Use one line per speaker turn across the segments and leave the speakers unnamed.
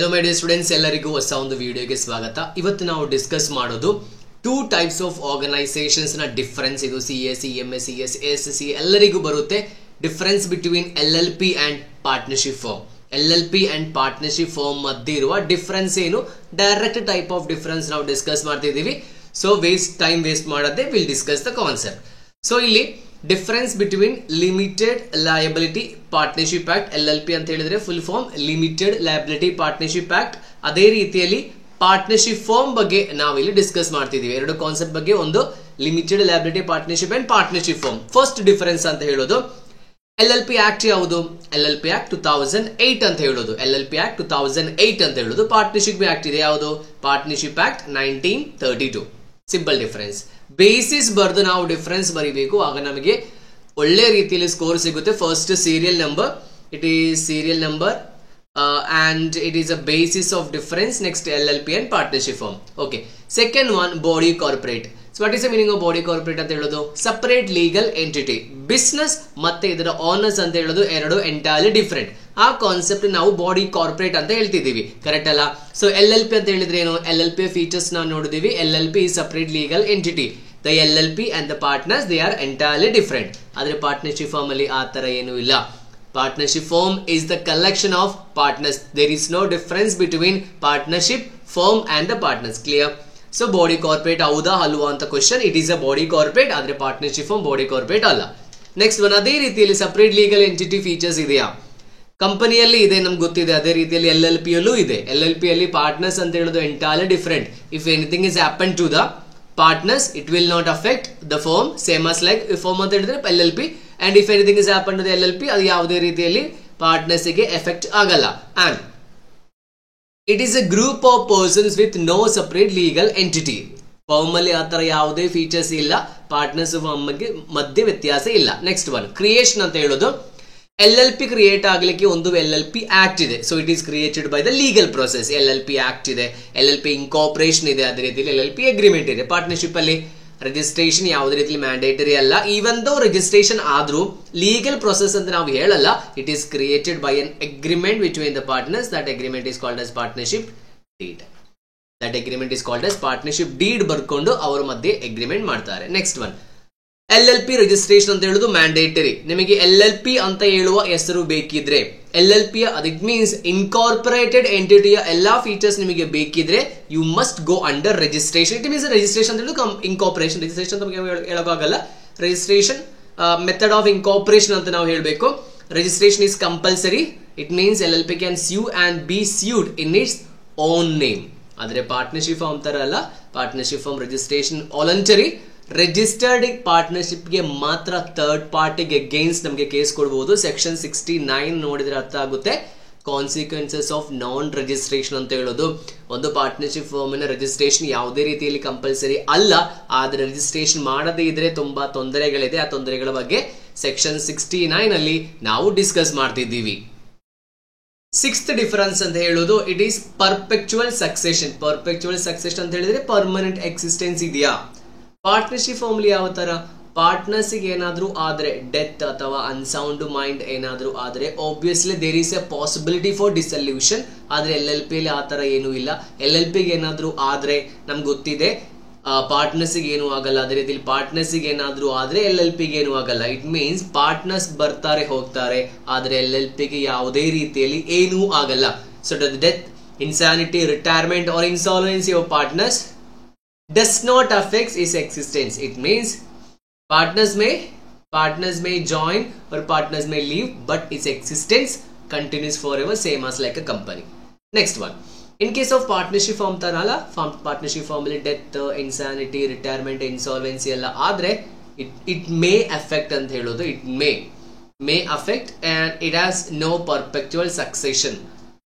Hello my dear students, ಎಲ್ಲರಿಗೂ ಹೊಸ ಒಂದು ವಿಡಿಯೋಗೆ ಸ್ವಾಗತ. ಇವತ್ತು ನಾವು ಡಿಸ್ಕಸ್ ಮಾಡೋದು ಟೂ ಟೈಪ್ಸ್ ಆಫ್ ಆರ್ಗನೈಸೇಷನ್ಸ್ ನ ಡಿಫರೆನ್ಸ್. ಇದು CA, CMA, CS, ASC ಎಲ್ಲರಿಗೂ ಬರುತ್ತೆ. Difference between LLP and partnership firm. LLP and partnership firm ಮಧ್ಯೆ ಇರುವ ಡಿಫರೆನ್ಸ್ ಏನು, ಡೈರೆಕ್ಟ್ ಟೈಪ್ ಆಫ್ ಡಿಫರೆನ್ಸ್ ನಾವು ಡಿಸ್ಕಸ್ ಮಾಡ್ತಿದ್ದೀವಿ. ಸೊ ಟೈಮ್ ವೇಸ್ಟ್ ಮಾಡದೆ will discuss the concept. So ಇಲ್ಲಿ difference between limited liability partnership act, LLP ಅಂತ ಹೇಳಿದ್ರೆ full form limited liability partnership act. ಅದೇ ರೀತಿಯಲ್ಲಿ ಪಾರ್ಟ್ನರ್ಶಿಪ್ ಫರ್ಮ್ ಬಗ್ಗೆ ನಾವು ಇಲ್ಲಿ ಡಿಸ್ಕಸ್ ಮಾಡ್ತಿದೀವಿ. ಎರಡು ಕಾನ್ಸೆಪ್ಟ್ ಬಗ್ಗೆ, ಒಂದು limited liability partnership and partnership firm. First difference ಅಂತ ಹೇಳೋದು LLP ಆಕ್ಟ್ ಯಾವುದು, LLP ಆಕ್ಟ್ 2008 ಅಂತ ಹೇಳೋದು, LLP ಆಕ್ಟ್ 2008 ಅಂತ ಹೇಳೋದು. ಪಾರ್ಟ್ನರ್ಶಿಪ್ ಆಕ್ಟ್ ಇದೆ ಯಾವುದು, partnership act 1932. Simple difference. Basis ಬರ್ದು ನಾವು ಡಿಫರೆನ್ಸ್ ಬರೀಬೇಕು, ಆಗ ನಮಗೆ ಒಳ್ಳೆ ರೀತಿಯಲ್ಲಿ ಸ್ಕೋರ್ ಸಿಗುತ್ತೆ. First serial number, it is serial number and it is a basis of difference. Next LLP and partnership firm. Okay, second one body corporate. So what is the meaning of body corporate ಅಂತ ಹೇಳೋದು, separate legal entity. Business ಮತ್ತೆ ಇದರ owners ಅಂತ ಹೇಳೋದು ಎರಡು entirely different. ಆ concept ನಾವು body corporate ಅಂತ ಹೇಳ್ತಿದ್ದೀವಿ, ಕರೆಕ್ಟ್ ಅಲ್ಲ? ಸೊ LLP ಅಂತ ಹೇಳಿದ್ರೆ ಏನು, LLP ಫೀಚರ್ಸ್ ನಾವು ನೋಡಿದೀವಿ. LLP is separate legal entity. The LLP and the partners they are entirely different. ಆದ್ರೆ ಪಾರ್ಟ್ನರ್ಶಿಪ್ ಫರ್ಮ್ ಅಲ್ಲಿ ಆ ತರ ಏನು ಇಲ್ಲ. Partnership firm is the collection of partners. There is no difference between partnership firm and the partners. Clear? So body corporate ಹೌದಾ ಅಲ್ವಾ ಅಂತ question. It is a body corporate, ಆದ್ರೆ ಪಾರ್ಟ್ನರ್ಶಿಪ್ ಫರ್ಮ್ ಬಾಡಿ ಕಾರ್ಪೊರೇಟ್ ಅಲ್ಲ. Next one, ಅದೇ ರೀತಿಯಲ್ಲಿ separate legal entity features ಇದೆಯಾ, ಕಂಪನಿಯಲ್ಲಿ ಇದೆ, ನಮ್ಗೆ ಗೊತ್ತಿದೆ. ಅದೇ ರೀತಿಯಲ್ಲಿ LLP ಯಲ್ಲೂ ಇದೆ. LLP ಅಲ್ಲಿ ಪಾರ್ಟ್ನರ್ಸ್ ಅಂತ ಹೇಳೋದು entirely different. If anything is happen to the partners it will not affect the firm, same as like firm ಅಂತ ಹೇಳಿದ್ರೆ LLP, and if anything is happened to the LLP ಅದು ಯಾವುದೇ ರೀತಿಯಲ್ಲಿ partners ಗೆ effect ಆಗಲ್ಲ. and it is a group of persons with no separate legal entity. Firm ಅಲ್ಲಿ ಆ ತರ ಯಾವುದೇ ಫೀಚರ್ಸ್ ಇಲ್ಲ, ಪಾರ್ಟ್ನರ್ಸ್ ಫರ್ಮ್ ಮಧ್ಯೆ ವ್ಯತ್ಯಾಸ ಇಲ್ಲ. ನೆಕ್ಸ್ಟ್ ಒನ್, ಕ್ರಿಯೇಷನ್ ಅಂತ ಹೇಳೋದು LLP ಕ್ರಿಯೇಟ್ ಆಗಲಿಕ್ಕೆ ಒಂದು LLP ಆಕ್ಟ್ ಇದೆ. So it is created by the legal process. LLP act ಇದೆ, LLP ಇನ್ಕಾರ್ಪೊರೇಷನ್ ಇದೆ, ಅದೇ ರೀತಿಯಲ್ಲಿ LLP ಅಗ್ರಿಮೆಂಟ್ ಇದೆ. ಪಾರ್ಟ್ನರ್ಶಿಪ್ ಅಲ್ಲಿ ರಿಜಿಸ್ಟ್ರೇಷನ್ ಯಾವುದೇ ರೀತಿ ಮ್ಯಾಂಡೇಟರಿ ಅಲ್ಲ. ಈವನ್ ದೋ ರಿಜಿಸ್ಟ್ರೇಷನ್ ಆದ್ರೂ ಲೀಗಲ್ ಪ್ರೊಸೆಸ್ ಅಂತ ನಾವು ಹೇಳಲ್ಲ. It is created by an agreement between the partners. That agreement is called as partnership deed. That agreement is called as partnership deed ಬರ್ಕೊಂಡು ಅವರ ಮಧ್ಯೆ ಅಗ್ರಿಮೆಂಟ್ ಮಾಡ್ತಾರೆ. ನೆಕ್ಸ್ಟ್ ಒನ್, LLP ರಿಜಿಸ್ಟ್ರೇಷನ್ ಅಂತ ಹೇಳುದು ಮ್ಯಾಂಡೇಟರಿ. ನಿಮಗೆ LLP ಅಂತ ಹೇಳುವ ಹೆಸರು ಬೇಕಿದ್ರೆ, LLP ಅದಕ್ಕೆ ಮೀನ್ಸ್ ಇನ್ಕಾರ್ಪೊರೇಟೆಡ್ ಎಂಟಿಟಿಯ ಎಲ್ಲಾ ಫೀಚರ್ಸ್ ನಿಮಗೆ ಬೇಕಿದ್ರೆ you must go under registration. It means registration ಅಂತ ಹೇಳುದು ಇನ್ಕಾರ್ಪೊರೇಷನ್. ರಿಜಿಸ್ಟ್ರೇಷನ್ ಅಂತ ಹೇಳೋಕ್ಕಾಗಲ್ಲ, ರಿಜಿಸ್ಟ್ರೇಷನ್ ಮೆಥಡ್ ಆಫ್ ಇನ್ಕಾರ್ಪೊರೇಷನ್ ಅಂತ ನಾವು ಹೇಳಬೇಕು. Registration is compulsory. It means LLP can sue and be sued in its own name. ಆದ್ರೆ ಪಾರ್ಟ್ನರ್ಶಿಪ್ ಫರ್ಮ್ ತರ ಅಲ್ಲ. Partnership firm registration voluntary. Registered partnership ಗೆ ಮಾತ್ರ ಥರ್ಡ್ ಪಾರ್ಟಿಗೆ ಅಗೇನ್ಸ್ಟ್ ನಮಗೆ ಕೇಸ್ ಕೊಡಬಹುದು. ಸೆಕ್ಷನ್ 69 ನೋಡಿದ್ರೆ ಅರ್ಥ ಆಗುತ್ತೆ. ಕಾನ್ಸಿಕ್ವೆನ್ಸಸ್ ಆಫ್ ನಾನ್ ರಿಜಿಸ್ಟ್ರೇಷನ್ ಅಂತ ಹೇಳೋದು, ಒಂದು ಪಾರ್ಟ್ನರ್ಶಿಪ್ ಫರ್ಮ್ ನ ರಿಜಿಸ್ಟ್ರೇಷನ್ ಯಾವುದೇ ರೀತಿಯಲ್ಲಿ ಕಂಪಲ್ಸರಿ ಅಲ್ಲ, ಆದ್ರೆ ರಿಜಿಸ್ಟ್ರೇಷನ್ ಮಾಡದೇ ಇದ್ರೆ ತುಂಬಾ ತೊಂದರೆಗಳಿದೆ. ಆ ತೊಂದರೆಗಳ ಬಗ್ಗೆ ಸೆಕ್ಷನ್ 69 ಅಲ್ಲಿ ನಾವು ಡಿಸ್ಕಸ್ ಮಾಡ್ತಿದ್ದೀವಿ. ಸಿಕ್ಸ್ತ್ ಡಿಫರೆನ್ಸ್ ಅಂತ ಹೇಳೋದು ಇಟ್ ಈಸ್ ಪರ್ಪೆಕ್ಚುವಲ್ ಸಕ್ಸೆಷನ್. ಪರ್ಪೆಕ್ಚುವಲ್ ಸಕ್ಸೆಷನ್ ಅಂತ ಹೇಳಿದ್ರೆ ಪರ್ಮನೆಂಟ್ ಎಕ್ಸಿಸ್ಟೆನ್ಸ್ ಇದೆಯಾ. ಪಾರ್ಟ್ನರ್ಶಿಪ್ ಫರ್ಮ್ ಯಾವ ತರ, ಪಾರ್ಟ್ನರ್ಸ್ ಗೆ ಏನಾದ್ರೂ ಆದ್ರೆ, ಡೆತ್ ಅಥವಾ ಅನ್ಸೌಂಡ್ ಮೈಂಡ್ ಏನಾದ್ರೂ ಆದ್ರೆ obviously there is a possibility for dissolution. ಆದ್ರೆ LLP ಅಲ್ಲಿ ಆ ತರ ಏನೂ ಇಲ್ಲ. LLP ಗೆ ಏನಾದ್ರೂ ಆದ್ರೆ ನಮ್ಗೆ ಗೊತ್ತಿದೆ ಪಾರ್ಟ್ನರ್ಸ್ ಗೆ ಏನೂ ಆಗಲ್ಲ. ಅದೇ ರೀತಿಯಲ್ಲಿ ಪಾರ್ಟ್ನರ್ಸ್ ಗೆ ಏನಾದ್ರೂ ಆದ್ರೆ LLP ಗೆ ಏನೂ ಆಗಲ್ಲ. ಇಟ್ ಮೀನ್ಸ್ ಪಾರ್ಟ್ನರ್ಸ್ ಬರ್ತಾರೆ ಹೋಗ್ತಾರೆ, ಆದ್ರೆ LLP ಗೆ ಯಾವುದೇ ರೀತಿಯಲ್ಲಿ ಏನೂ ಆಗಲ್ಲ. So death, insanity, retirement or insolvency of partners does not affect its existence. It means partners may join or partners may leave, but its existence continues forever, same as like a company. Next one, in case of partnership firm tarala, partnership firm ಅಲ್ಲಿ death, insanity, retirement, insolvency ಎಲ್ಲ ಆದ್ರೆ it may affect ಅಂತ ಹೇಳೋದು. it may affect and it has no perpetual succession.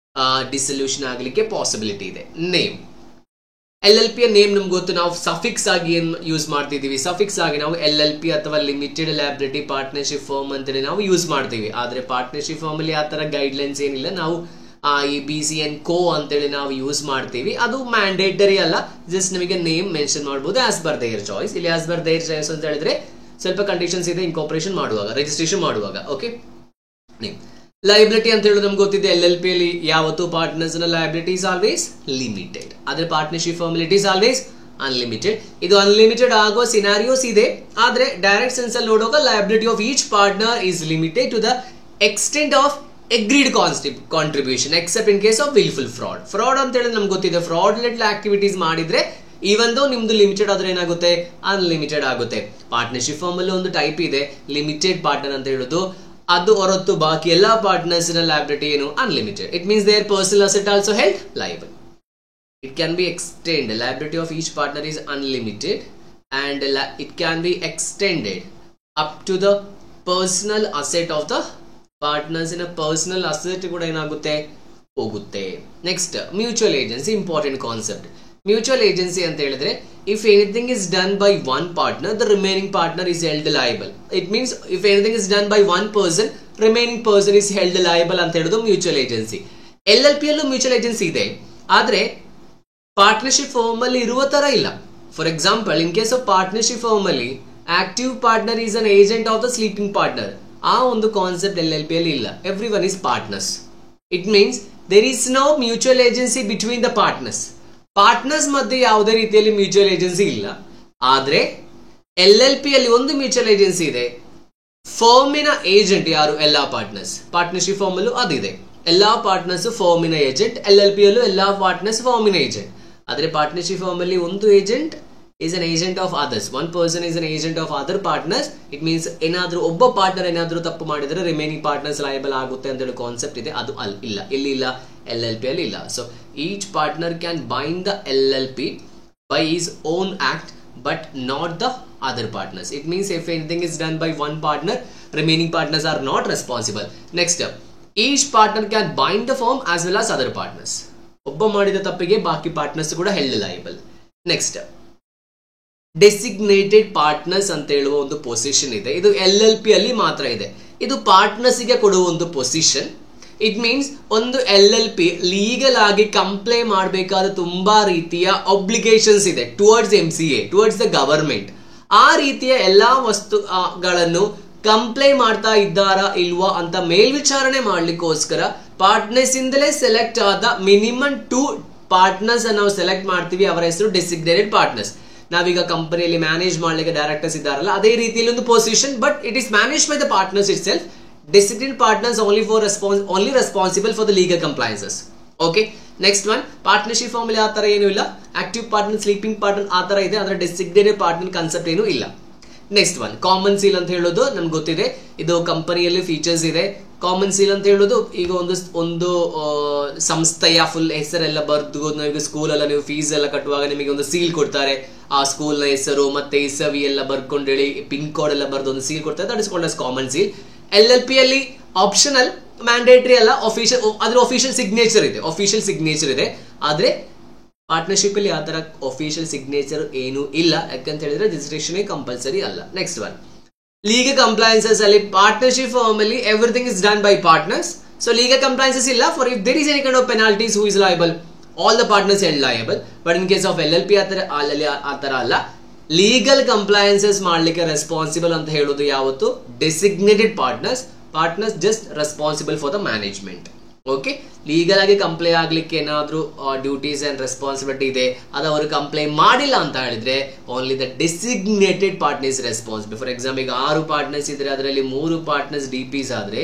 dissolution ಆಗಲಿಕ್ಕೆ possibility ಇದೆ. Name, LLP name ನಮ್ಗೆ ಗೊತ್ತು, ನಾವು ಸಫಿಕ್ಸ್ ಆಗಿ ಏನ್ ಯೂಸ್ ಮಾಡ್ತಿದೀವಿ. ಸಫಿಕ್ಸ್ ಆಗಿ ನಾವು LLP ಅಥವಾ ಲಿಮಿಟೆಡ್ ಲಯಬಿಲಿಟಿ ಪಾರ್ಟ್ನರ್ಶಿಪ್ ಫರ್ಮ್ ಅಂತೇಳಿ ನಾವು ಯೂಸ್ ಮಾಡ್ತೀವಿ. ಆದ್ರೆ ಪಾರ್ಟ್ನರ್ಶಿಪ್ ಫರ್ಮ್ ಅಲ್ಲಿ ಆ ತರ ಗೈಡ್ ಲೈನ್ಸ್ ಏನಿಲ್ಲ. ನಾವು BCN Co ಅಂತೇಳಿ ನಾವು ಯೂಸ್ ಮಾಡ್ತೀವಿ. ಅದು ಮ್ಯಾಂಡೇಟರಿ ಅಲ್ಲ, ಜಸ್ಟ್ ನಮಗೆ ನೇಮ್ ಮೆನ್ಷನ್ ಮಾಡಬಹುದು ಆಸ್ ಪರ್ ದೇರ್ ಚಾಯ್ಸ್. ಇಲ್ಲಿ ಆಸ್ ಪರ್ ದೇರ್ ಚಾಯ್ಸ್ ಅಂತ ಹೇಳಿದ್ರೆ ಸ್ವಲ್ಪ ಕಂಡೀಷನ್ಸ್ ಇದೆ ಇನ್ಕಾರ್ಪೊರೇಷನ್ ಮಾಡುವಾಗ, ರಿಜಿಸ್ಟ್ರೇಷನ್ ಮಾಡುವಾಗ. ಓಕೆ, ನೇಮ್ ಲಯಬಿಲಿಟಿ ಅಂತ ಹೇಳೋದು ನಮ್ಗೆ ಗೊತ್ತಿದೆ, LLP ಅಲ್ಲಿ ಯಾವತ್ತು ಪಾರ್ಟ್ನರ್ಸ್ ನ ಲಯಬಿಲಿಟಿ ಇಸ್ ಆಲ್ವೇಸ್ ಲಿಮಿಟೆಡ್, ಆದ್ರೆ partnership formal is always unlimited. ಇದು ಅನ್ಲಿಮಿಟೆಡ್ ಆಗೋ ಸಿನಾರಿಯೋಸ್ ಇದೆ, ಆದ್ರೆ ಡೈರೆಕ್ಟ್ ಸೆನ್ಸ್ ಅಲ್ಲಿ ನೋಡುವಾಗ liability of each partner is limited to the extent of agreed contribution except in case of willful fraud ಅಂತ ಹೇಳಿದ್ರೆ ನಮ್ಗೆ ಗೊತ್ತಿದೆ, fraudulent activities ಮಾಡಿದ್ರೆ ಈವನ್ ದೋ ನಿಮ್ದು ಲಿಮಿಟೆಡ್ ಆದ್ರೆ ಏನಾಗುತ್ತೆ, ಅನ್ಲಿಮಿಟೆಡ್ ಆಗುತ್ತೆ. ಪಾರ್ಟ್ನರ್ಶಿಪ್ ಫಾರ್ಮ್ ಅಲ್ಲಿ ಒಂದು ಟೈಪ್ ಇದೆ ಲಿಮಿಟೆಡ್ ಪಾರ್ಟ್ನರ್ ಅಂತ ಹೇಳೋದು, ಅದು ಹೊರತು ಬಾಕಿ ಎಲ್ಲಾ ಪಾರ್ಟ್ನರ್ಸ್ ನ ಲಯಬಿಲಿಟಿ ಏನು unlimited. It means their personal asset also held liable. It can be extended, liability of each partner is unlimited and it can be extended up to the personal asset of the partners. in a personal asset ಕೂಡ ಏನಾಗುತ್ತೆ, ಹೋಗುತ್ತೆ. Next mutual agency, important concept. Mutual agency ಅಂತ ಹೇಳಿದ್ರೆ if anything is done by one partner the remaining partner is held liable. It means if anything is done by one person remaining person is held liable ಅಂತ ಹೇಳೋದು mutual agency. LLP ಯಲ್ಲೂ mutual agency ಇದೆ, ಆದ್ರೆ partnership firm ಅಲ್ಲಿ ಇರುವ ತರ ಇಲ್ಲ. For example, in case of partnership firm ಅಲ್ಲಿ active partner is an agent of the sleeping partner, ಆ ಒಂದು ಕಾನ್ಸೆಪ್ಟ್ LLP ಅಲ್ಲಿ ಇಲ್ಲ. Every one is partners. It means there is no mutual agency between the partners. Partners ಮಧ್ಯೆ ಯಾವುದೇ ರೀತಿಯಲ್ಲಿ mutual agency ಇಲ್ಲ. ಆದ್ರೆ LLP ಅಲ್ಲಿ ಒಂದು ಮ್ಯೂಚುವಲ್ ಏಜೆನ್ಸಿ ಇದೆ, ಫರ್ಮಿನ ಏಜೆಂಟ್ ಯಾರು, ಎಲ್ಲಾ ಪಾರ್ಟ್ನರ್ಸ್. ಪಾರ್ಟ್ನರ್ಶಿಪ್ ಫಾರ್ಮ್ ಅಲ್ಲೂ ಅದಿದೆ, ಎಲ್ಲಾ ಪಾರ್ಟ್ನರ್ಸ್ ಫರ್ಮಿನ ಏಜೆಂಟ್. LLP ಯಲ್ಲೂ ಎಲ್ಲಾ ಪಾರ್ಟ್ನರ್ಸ್ ಫರ್ಮಿನ ಏಜೆಂಟ್. ಆದ್ರೆ ಪಾರ್ಟ್ನರ್ಶಿಪ್ ಫಾರ್ಮ್ ಅಲ್ಲಿ ಒಂದು agent is an agent of others, one person is an agent of other partners. It means ಏನಾದ್ರೂ ಒಬ್ಬ ಪಾರ್ಟ್ನರ್ ಏನಾದ್ರೂ ತಪ್ಪು ಮಾಡಿದ್ರೆ ರಿಮೈನಿಂಗ್ ಪಾರ್ಟ್ನರ್ಸ್ ಲಯಬಲ್ ಆಗುತ್ತೆ ಅಂತ ಹೇಳಿ ಕಾನ್ಸೆಪ್ಟ್ ಇದೆ, ಅದು ಇಲ್ಲ, ಎಲ್ಲಿಲ್ಲ, LLP ಅಲ್ಲಿ ಇಲ್ಲ. So each partner can bind the LLP by his own act but not the other partners. It means if anything is done by one partner, remaining partners are not responsible. Next, each partner can bind the firm as well as other partners. ಒಬ್ಬ ಮಾಡಿದ ತಪ್ಪಿಗೆ ಬಾಕಿ partners ಕೂಡ held liable. Next designated partners ಅಂತ ಹೇಳುವ ಒಂದು position ಇದೆ, ಇದು LLP ಅಲ್ಲಿ ಮಾತ್ರ ಇದೆ. ಇದು ಪಾರ್ಟ್ನರ್ಸ್ ಗೆ ಕೊಡುವ ಒಂದು ಪೊಸಿಷನ್. ಇಟ್ ಮೀನ್ಸ್ ಒಂದು LLP ಲೀಗಲ್ ಆಗಿ ಕಂಪ್ಲೈ ಮಾಡಬೇಕಾದ ತುಂಬಾ ರೀತಿಯ ಒಬ್ಲಿಗೇಷನ್ಸ್ ಇದೆ towards MCA, towards the government. ಆ ರೀತಿಯ ಎಲ್ಲಾ ವಸ್ತುಗಳನ್ನು ಕಂಪ್ಲೈ ಮಾಡ್ತಾ ಇದ್ದಾರಾ ಇಲ್ವಾ ಅಂತ ಮೇಲ್ವಿಚಾರಣೆ ಮಾಡ್ಲಿಕ್ಕೋಸ್ಕರ ಪಾರ್ಟ್ನರ್ಸ್ ಇಂದಲೇ ಸೆಲೆಕ್ಟ್ ಆದ ಮಿನಿಮಮ್ 2 ಪಾರ್ಟ್ನರ್ಸ್ ನಾವು ಸೆಲೆಕ್ಟ್ ಮಾಡ್ತೀವಿ, ಅವರ ಹೆಸರು ಡೆಸಿಗ್ನೇಟೆಡ್ ಪಾರ್ಟ್ನರ್ಸ್. ನಾವೀಗ ಕಂಪನಿಯಲ್ಲಿ ಮ್ಯಾನೇಜ್ ಮಾಡ್ಲಿಕ್ಕೆ ಡೈರೆಕ್ಟರ್ಸ್ ಇದ್ದಾರಲ್ಲ, ಅದೇ ರೀತಿಯಲ್ಲಿ ಒಂದು position, but it is manage by the partners it self. Designated partners only responsible for the legal compliances. Okay, next one, partnership firm ಅಲ್ಲಿ ಆ ತರ ಏನು ಇಲ್ಲ. ಆಕ್ಟಿವ್ ಪಾರ್ಟ್ನರ್, ಸ್ಲೀಪಿಂಗ್ ಪಾರ್ಟ್ನರ್ ಆ ತರ ಇದೆ, ಆದ್ರೆ ಡೆಸಿಗ್ನೇಟೆಡ್ ಪಾರ್ಟ್ನರ್ ಕಾನ್ಸೆಪ್ಟ್ ಏನು ಇಲ್ಲ. ನೆಕ್ಸ್ಟ್ ಒನ್, ಕಾಮನ್ ಸೀಲ್ ಅಂತ ಹೇಳೋದು ನಮ್ಗೆ ಗೊತ್ತಿದೆ, ಇದು ಕಂಪನಿಯಲ್ಲಿ ಫೀಚರ್ಸ್ ಇದೆ. ಕಾಮನ್ ಸೀಲ್ ಅಂತ ಹೇಳೋದು ಈಗ ಒಂದು ಸಂಸ್ಥೆಯ ಫುಲ್ ಹೆಸರೆಲ್ಲ ಬರ್ದು, ಈಗ ಸ್ಕೂಲ್ ಎಲ್ಲ ನೀವು ಫೀಸ್ ಎಲ್ಲ ಕಟ್ಟುವಾಗ ನಿಮಗೆ ಒಂದು ಸೀಲ್ ಕೊಡ್ತಾರೆ, ಆ ಸ್ಕೂಲ್ ನ ಹೆಸರು ಮತ್ತೆ ಇಸವಿ ಎಲ್ಲ ಬರ್ಕೊಂಡು ಹೇಳಿ ಪಿನ್ ಕೋಡ್ ಎಲ್ಲ ಬರ್ದು ಒಂದು ಸೀಲ್ ಕೊಡ್ತಾರೆ, that is called as common seal. LLP ಅಲ್ಲಿ ಆಪ್ಷನಲ್, ಮ್ಯಾಂಡೇಟರಿ ಅಲ್ಲ, ಅದ್ರ ಅಫಿಷಿಯಲ್ ಸಿಗ್ನೇಚರ್ ಇದೆ. ಆದ್ರೆ ಪಾರ್ಟ್ನರ್ಶಿಪ್ ಅಲ್ಲಿ ಆ ತರ ಅಫಿಷಿಯಲ್ ಸಿಗ್ನೇಚರ್ ಏನು ಇಲ್ಲ, ಯಾಕಂತ ಹೇಳಿದ್ರೆ ರಿಜಿಸ್ಟ್ರೇಷನ್ ಕಂಪಲ್ಸರಿ ಅಲ್ಲ. ನೆಕ್ಸ್ಟ್ ಒನ್, ಲೀಗಲ್ ಕಂಪ್ಲೈನ್ಸಸ್ ಅಲ್ಲಿ ಪಾರ್ಟ್ನರ್ಶಿಪ್ ಫಾರ್ಮ್ ಅಲ್ಲಿ everything is done by partners. So legal compliances ಇಲ್ಲ. For if there is any kind of penalties, who is liable? All the partners held liable. But in case of LLP ಆ ತರ ಅಲ್ಲ. Legal compliances ಮಾಡ್ಲಿಕ್ಕೆ responsible ಅಂತ ಹೇಳೋದು ಯಾವತ್ತು designated partners just responsible for the management. Okay, legal ಆಗಿ comply ಆಗ್ಲಿಕ್ಕೆ ಏನಾದ್ರೂ ಡ್ಯೂಟೀಸ್ ಅಂಡ್ ರೆಸ್ಪಾನ್ಸಿಬಿಲಿಟಿ ಇದೆ, ಅದು ಅವರು ಕಂಪ್ಲೈ ಮಾಡಿಲ್ಲ ಅಂತ ಹೇಳಿದ್ರೆ only the designated partner is responsible. For example, ಈಗ 6 ಪಾರ್ಟ್ನರ್ಸ್ ಇದ್ರೆ ಅದರಲ್ಲಿ 3 ಪಾರ್ಟ್ನರ್ಸ್ DPs ಆದ್ರೆ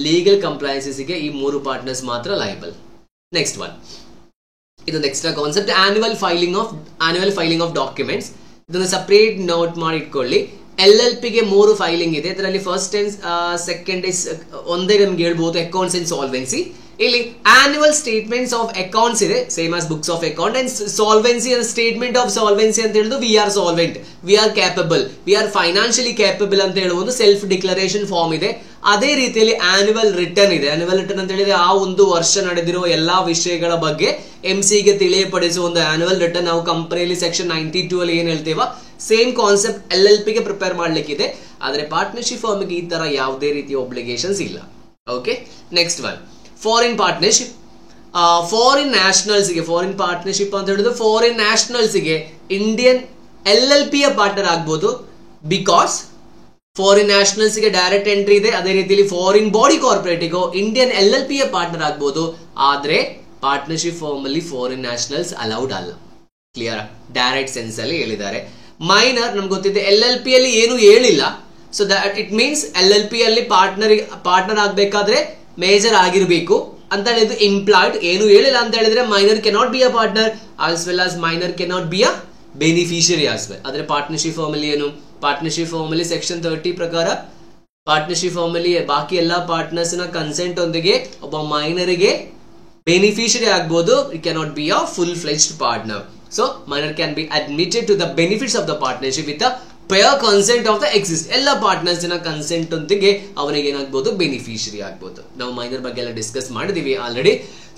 ಲೀಗಲ್ ಕಂಪ್ಲೈನ್ಸಸ್ ಗೆ ಈ 3 ಪಾರ್ಟ್ನರ್ಸ್ ಮಾತ್ರ ಲಯಬಲ್. ನೆಕ್ಸ್ಟ್ ಒನ್, ಇದೊಂದು extra concept, annual filing of documents. ಇದನ್ನು ಸಪರೇಟ್ ನೋಟ್ ಮಾಡಿ ಇಟ್ಕೊಳ್ಳಿ. LLP ಗೆ 3 ಫೈಲಿಂಗ್ ಇದೆ. ಇದರಲ್ಲಿ ಫಸ್ಟ್ ಅಂಡ್ ಸೆಕೆಂಡ್ ಇಸ್ ಒಂದೇ ನಮ್ಗೆ ಹೇಳ್ಬಹುದು, ಅಕೌಂಟ್ಸ್ ಅಂಡ್ ಸಾಲ್ವೆನ್ಸಿ. ಇಲ್ಲಿ ಆನ್ಯುವಲ್ ಸ್ಟೇಟ್ಮೆಂಟ್ಸ್ ಆಫ್ ಅಕೌಂಟ್ಸ್ ಇದೆ, same as books of account. And solvency and statement of solvency ಅಂತ ಹೇಳಿದ್ರು we are solvent, we are capable, we are financially capable ಅಂತ ಹೇಳುವ ಒಂದು ಸೆಲ್ಫ್ ಡಿಕ್ಲರೇಷನ್ ಫಾರ್ಮ್ ಇದೆ. ಅದೇ ರೀತಿಯಲ್ಲಿ ಆನ್ಯುವಲ್ ರಿಟರ್ನ್ ಇದೆ. ಆನ್ಯುವಲ್ ರಿಟರ್ನ್ ಅಂತ ಹೇಳಿದ್ರೆ ಆ ಒಂದು ವರ್ಷ ನಡೆದಿರುವ ಎಲ್ಲಾ ವಿಷಯಗಳ ಬಗ್ಗೆ MC ಗೆ ತಿಳಿಯಪಡಿಸುವ ಒಂದು ಆನ್ಯುವಲ್ ರಿಟರ್ನ್. ನಾವು ಕಂಪನಿಯಲ್ಲಿ ಸೆಕ್ಷನ್ 92 ಅಲ್ಲಿ ಏನ್ ಹೇಳ್ತೇವ, ಸೇಮ್ ಕಾನ್ಸೆಪ್ಟ್ LLP ಗೆ ಪ್ರಿಪೇರ್ ಮಾಡ್ಲಿಕ್ಕಿದೆ. ಆದ್ರೆ ಪಾರ್ಟ್ನರ್ಶಿಪ್ ಫಾರ್ಮ್ ಗೆ ಈ ತರ ಯಾವುದೇ ರೀತಿಯ ಒಬ್ಲಿಗೇಷನ್ಸ್ ಇಲ್ಲ. Okay, next one, foreign partnership. Foreign nationals ಗೆ, ಫಾರಿನ್ ಪಾರ್ಟ್ನರ್ಶಿಪ್ ಅಂತ ಹೇಳಿದ್ರೆ ಫಾರಿನ್ ನ್ಯಾಷನಲ್ಸ್ ಗೆ ಇಂಡಿಯನ್ LLP ಯ ಪಾರ್ಟ್ನರ್ ಆಗ್ಬೋದು. ಬಿಕಾಸ್ ಫಾರಿನ್ ನ್ಯಾಷನಲ್ಸ್ ಗೆ ಡೈರೆಕ್ಟ್ ಎಂಟ್ರಿ ಇದೆ. ಅದೇ ರೀತಿಯಲ್ಲಿ ಫಾರಿನ್ ಬಾಡಿ ಕಾರ್ಪೊರೇಟಿಗೂ ಇಂಡಿಯನ್ LLP ಪಾರ್ಟ್ನರ್ ಆಗ್ಬೋದು. ಆದ್ರೆ ಪಾರ್ಟ್ನರ್ಶಿಪ್ ಫಾರ್ಮ್ ಅಲ್ಲಿ ಫಾರಿನ್ ನ್ಯಾಷನಲ್ಸ್ ಅಲೌಡ್ ಅಲ್ಲ. ಕ್ಲಿಯರ್? ಡೈರೆಕ್ಟ್ ಸೆನ್ಸ್ ಅಲ್ಲಿ ಹೇಳಿದ್ದಾರೆ. ಮೈನರ್ ನಮ್ಗೆ ಗೊತ್ತಿದೆ LLP ಅಲ್ಲಿ ಏನು ಹೇಳಿಲ್ಲ. So that it means LLP ಅಲ್ಲಿ ಪಾರ್ಟ್ನರ್ ಆಗ್ಬೇಕಾದ್ರೆ ಮೇಜರ್ ಆಗಿರ್ಬೇಕು ಅಂತ ಹೇಳಿದ್ದು ಇಂಪ್ಲಾಯ್ಡ್. ಏನು ಹೇಳಿಲ್ಲ ಅಂತ ಹೇಳಿದ್ರೆ minor cannot be a partner as well as minor cannot be a beneficiary as well. ಆದ್ರೆ ಪಾರ್ಟ್ನರ್ಶಿಪ್ ಫಾರ್ಮ್ ಅಲ್ಲಿ ಏನು, ಪಾರ್ಟ್ನರ್ಶಿಪ್ ಫಾರ್ಮ್ ಅಲ್ಲಿ ಸೆಕ್ಷನ್ 30 ಪ್ರಕಾರ ಪಾರ್ಟ್ನರ್ಶಿಪ್ ಫಾರ್ಮ್ ಅಲ್ಲಿ ಬಾಕಿ ಎಲ್ಲಾ ಪಾರ್ಟ್ನರ್ಸ್ ನ ಕನ್ಸೆಂಟ್ ಒಂದಿಗೆ ಒಬ್ಬ ಮೈನರ್ಗೆ ಬೆನಿಫಿಷಿಯರಿ ಆಗ್ಬೋದು. It cannot be a full fledged partner. So minor can be admitted to the benefits of the partnership with pair consent of the exist. ಎಲ್ಲ ಪಾರ್ಟ್ನರ್ಸ್ ನ ಕನ್ಸೆಂಟ್ ಒಂದಿಗೆ ಅವನಿಗೆ ಏನಾಗ್ಬೋದು, ಬೆನಿಫಿಷಿಯರಿ ಆಗ್ಬೋದು. ನಾವು ಮೈನರ್ ಬಗ್ಗೆ ಎಲ್ಲ ಡಿಸ್ಕಸ್ ಮಾಡಿದೀವಿ ಆಲ್ರೆಡಿ.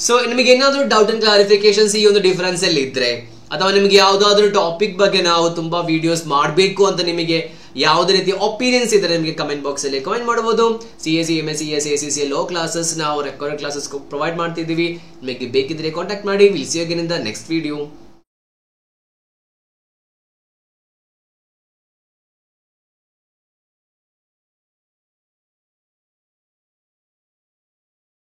ಸೊ ನಿಮಗೆ ಏನಾದ್ರು ಡೌಟ್ ಅಂಡ್ ಕ್ಲಾರಿಫಿಕೇಶನ್ಸ್ ಈ ಒಂದು ಡಿಫರೆನ್ಸ್ ಅಲ್ಲಿ ಇದ್ರೆ, ಅಥವಾ ನಿಮಗೆ ಯಾವ್ದಾದ್ರು ಟಾಪಿಕ್ ಬಗ್ಗೆ ನಾವು ತುಂಬಾ ವಿಡಿಯೋಸ್ ಮಾಡಬೇಕು ಅಂತ ನಿಮಗೆ ಯಾವುದೇ ರೀತಿ ಒಪಿನಿಯನ್ಸ್ ಇದ್ರೆ ನಿಮಗೆ ಕಮೆಂಟ್ ಬಾಕ್ಸ್ ಅಲ್ಲಿ ಕಮೆಂಟ್ ಮಾಡಬಹುದು. CSE, MSc, ACC law classes ನಾವು ರೆಕಾರ್ಡೆಡ್ ಕ್ಲಾಸಸ್ ಪ್ರೊವೈಡ್ ಮಾಡ್ತಿದ್ದೀವಿ. ನಿಮಗೆ ಬೇಕಿದ್ರೆ ಕಾಂಟ್ಯಾಕ್ಟ್ ಮಾಡಿ. Will see you again in the next video.